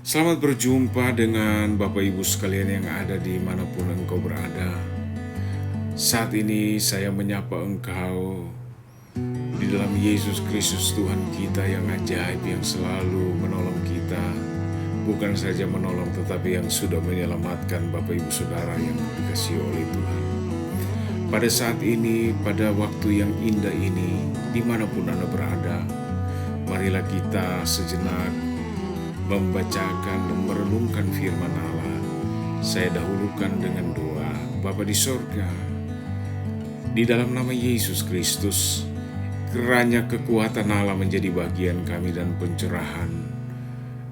Selamat berjumpa dengan Bapak Ibu sekalian yang ada di manapun engkau berada. Saat ini saya menyapa engkau di dalam Yesus Kristus Tuhan kita yang ajaib, yang selalu menolong kita. Bukan saja menolong, tetapi yang sudah menyelamatkan Bapak Ibu Saudara yang dikasihi oleh Tuhan. Pada saat ini, pada waktu yang indah ini, dimanapun Anda berada, marilah kita sejenak membacakan dan merenungkan firman Allah. Saya dahulukan dengan doa. Bapa di sorga, di dalam nama Yesus Kristus, kiranya kekuatan Allah menjadi bagian kami dan pencerahan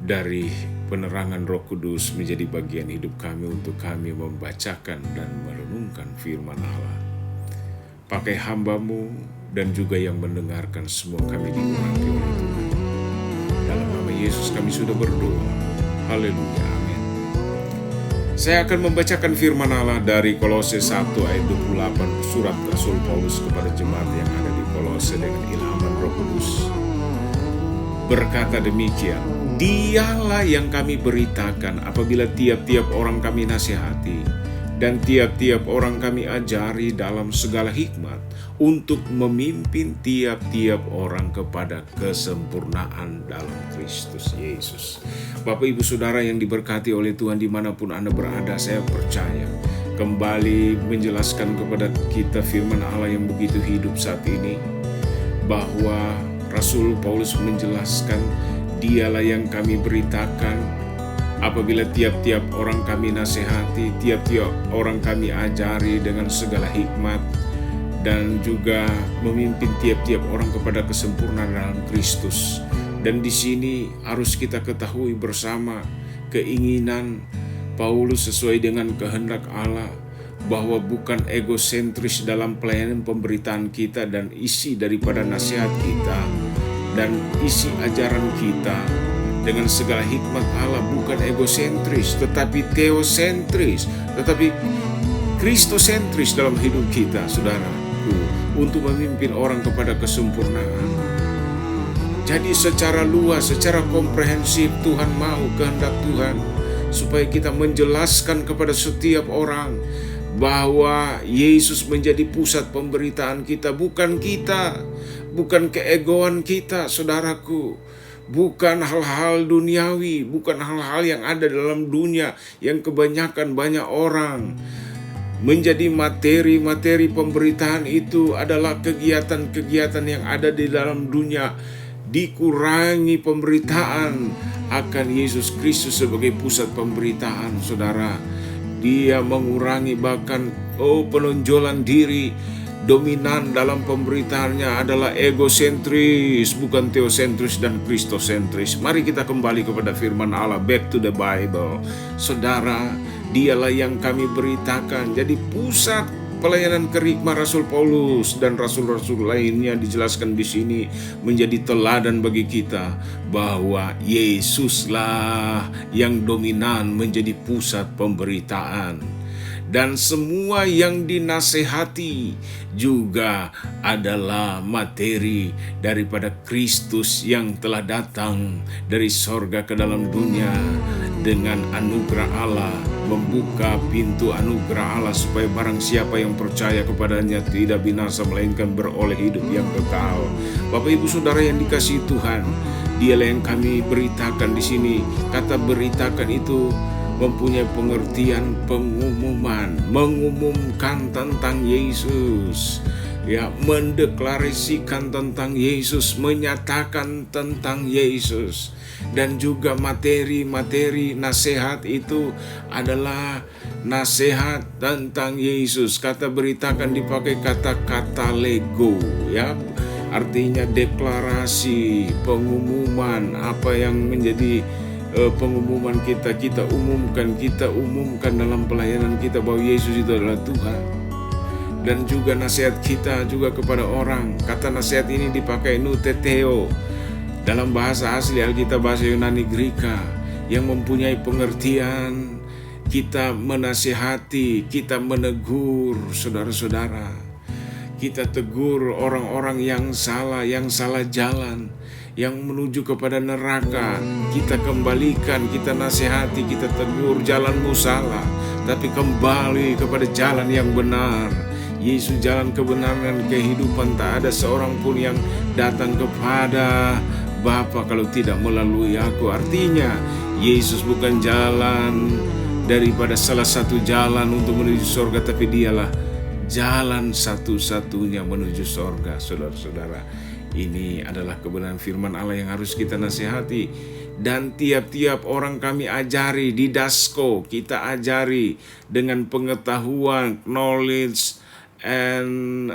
dari penerangan Roh Kudus menjadi bagian hidup kami untuk kami membacakan dan merenungkan firman Allah. Pakai hamba-Mu dan juga yang mendengarkan, semua kami diurapi oleh Tuhan. Dalam nama Yesus kami sudah berdoa. Haleluya, amin. Saya akan membacakan firman Allah dari Kolose 1 ayat 28, surat Rasul Paulus kepada jemaat yang ada di Kolose dengan ilhaman Roh Kudus. Berkata demikian, Dialah yang kami beritakan apabila tiap-tiap orang kami nasihati dan tiap-tiap orang kami ajari dalam segala hikmat untuk memimpin tiap-tiap orang kepada kesempurnaan dalam Kristus Yesus. Bapak Ibu Saudara yang diberkati oleh Tuhan dimanapun Anda berada, saya percaya kembali menjelaskan kepada kita firman Allah yang begitu hidup saat ini, bahwa Rasul Paulus menjelaskan, Dialah yang kami beritakan apabila tiap-tiap orang kami nasihati, tiap-tiap orang kami ajari dengan segala hikmat, dan juga memimpin tiap-tiap orang kepada kesempurnaan dalam Kristus. Dan di sini harus kita ketahui bersama keinginan Paulus sesuai dengan kehendak Allah, bahwa bukan egosentris dalam pelayanan pemberitaan kita dan isi daripada nasihat kita dan isi ajaran kita dengan segala hikmat Allah, bukan egosentris tetapi teosentris, tetapi kristosentris dalam hidup kita, saudaraku, untuk memimpin orang kepada kesempurnaan. Jadi secara luas, secara komprehensif Tuhan mau, kehendak Tuhan supaya kita menjelaskan kepada setiap orang bahwa Yesus menjadi pusat pemberitaan kita, bukan kita, bukan keegoan kita, saudaraku, bukan hal-hal duniawi, bukan hal-hal yang ada dalam dunia yang kebanyakan banyak orang menjadi materi-materi pemberitaan itu adalah kegiatan-kegiatan yang ada di dalam dunia. Dikurangi pemberitaan akan Yesus Kristus sebagai pusat pemberitaan, saudara. Dia mengurangi bahkan penonjolan diri. Dominan dalam pemberitaannya adalah egosentris, bukan teosentris dan kristosentris. Mari kita kembali kepada firman Allah, back to the Bible. Saudara, Dialah yang kami beritakan. Jadi pusat pelayanan kerikma Rasul Paulus dan rasul-rasul lainnya dijelaskan di sini menjadi teladan bagi kita bahwa Yesuslah yang dominan menjadi pusat pemberitaan. Dan semua yang dinasehati juga adalah materi daripada Kristus yang telah datang dari sorga ke dalam dunia dengan anugerah Allah, membuka pintu anugerah Allah supaya barang siapa yang percaya kepadanya tidak binasa melainkan beroleh hidup yang kekal. Bapak Ibu Saudara yang dikasihi Tuhan, Dialah yang kami beritakan di sini. Kata beritakan itu mempunyai pengertian pengumuman, mengumumkan tentang Yesus, ya, mendeklarasikan tentang Yesus, menyatakan tentang Yesus. Dan juga materi-materi nasihat itu adalah nasihat tentang Yesus. Kata beritakan dipakai kata-kata lego, ya, artinya deklarasi, pengumuman apa yang menjadi pengumuman kita umumkan dalam pelayanan kita bahwa Yesus itu adalah Tuhan. Dan juga nasihat kita juga kepada orang. Kata nasihat ini dipakai nuteteo dalam bahasa asli Alkitab, bahasa Yunani Greka, yang mempunyai pengertian kita menasihati, kita menegur saudara-saudara. Kita tegur orang-orang yang salah jalan, yang menuju kepada neraka, kita kembalikan, kita nasihati, kita tegur, jalanmu salah, tapi kembali kepada jalan yang benar. Yesus jalan kebenaran dan kehidupan, tak ada seorang pun yang datang kepada Bapa kalau tidak melalui aku. Artinya Yesus bukan jalan daripada salah satu jalan untuk menuju surga, tapi dialah jalan satu-satunya menuju surga. Saudara-saudara, ini adalah kebenaran firman Allah yang harus kita nasihati. Dan tiap-tiap orang kami ajari di Dasko, kita ajari dengan pengetahuan, knowledge, and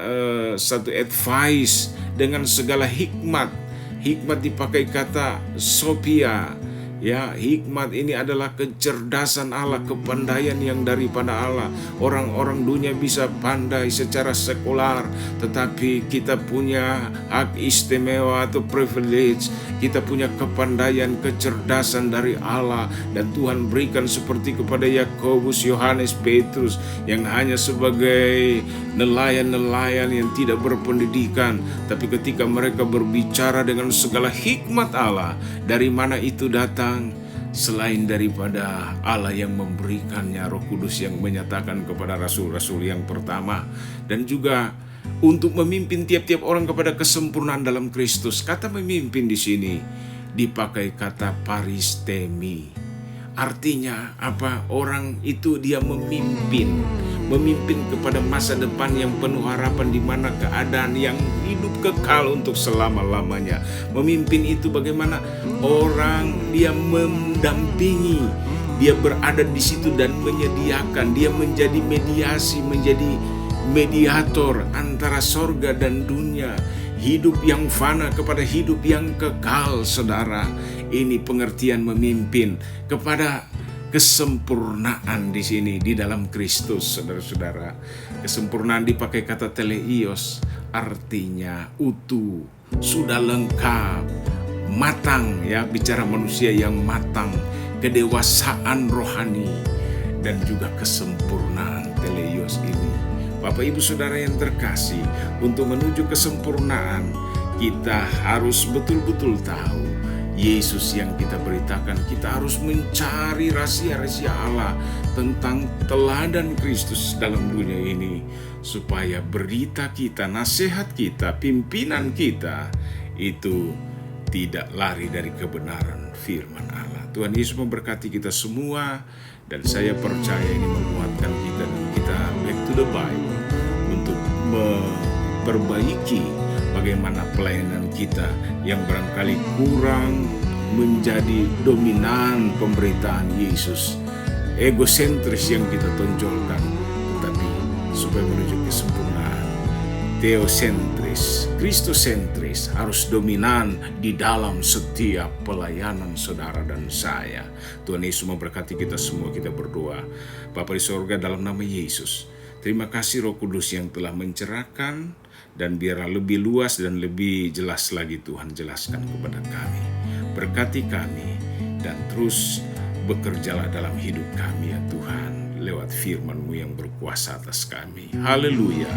satu advice dengan segala hikmat. Hikmat dipakai kata Sophia. Ya, hikmat ini adalah kecerdasan Allah, kepandaian yang daripada Allah. Orang-orang dunia bisa pandai secara sekular, tetapi kita punya hak istimewa atau privilege. Kita punya kepandaian, kecerdasan dari Allah, dan Tuhan berikan seperti kepada Yakobus, Yohanes, Petrus yang hanya sebagai nelayan-nelayan yang tidak berpendidikan, tapi ketika mereka berbicara dengan segala hikmat Allah, dari mana itu datang? Selain daripada Allah yang memberikannya, Roh Kudus yang menyatakan kepada rasul-rasul yang pertama, dan juga untuk memimpin tiap-tiap orang kepada kesempurnaan dalam Kristus. Kata memimpin di sini dipakai kata paristemi. Artinya apa? Orang itu dia memimpin kepada masa depan yang penuh harapan, di mana keadaan yang hidup kekal untuk selama-lamanya. Memimpin itu bagaimana? Orang dia mendampingi, dia berada di situ dan menyediakan, dia menjadi mediasi, menjadi mediator antara sorga dan dunia. Hidup yang fana kepada hidup yang kekal, saudara. Ini pengertian memimpin kepada kesempurnaan di sini di dalam Kristus, saudara-saudara. Kesempurnaan dipakai kata teleios, artinya utuh, sudah lengkap, matang, ya, bicara manusia yang matang, kedewasaan rohani, dan juga kesempurnaan teleios ini. Bapak Ibu Saudara yang terkasih, untuk menuju kesempurnaan kita harus betul-betul tahu Yesus yang kita beritakan. Kita harus mencari rahasia-rahasia Allah tentang teladan Kristus dalam dunia ini, supaya berita kita, nasihat kita, pimpinan kita itu tidak lari dari kebenaran firman Allah. Tuhan Yesus memberkati kita semua, dan saya percaya ini menguatkan kita, dan kita back to the Bible untuk memperbaiki bagaimana pelayanan kita yang barangkali kurang menjadi dominan pemberitaan Yesus, egosentris yang kita tonjolkan, tetapi supaya menuju kesempurnaan, teosentris, kristosentris harus dominan di dalam setiap pelayanan saudara dan saya. Tuhan Yesus memberkati kita semua. Kita berdoa. Bapa di sorga, dalam nama Yesus, terima kasih Roh Kudus yang telah mencerahkan, dan biarlah lebih luas dan lebih jelas lagi Tuhan jelaskan kepada kami. Berkati kami dan terus bekerjalah dalam hidup kami ya Tuhan, lewat firman-Mu yang berkuasa atas kami. Haleluya.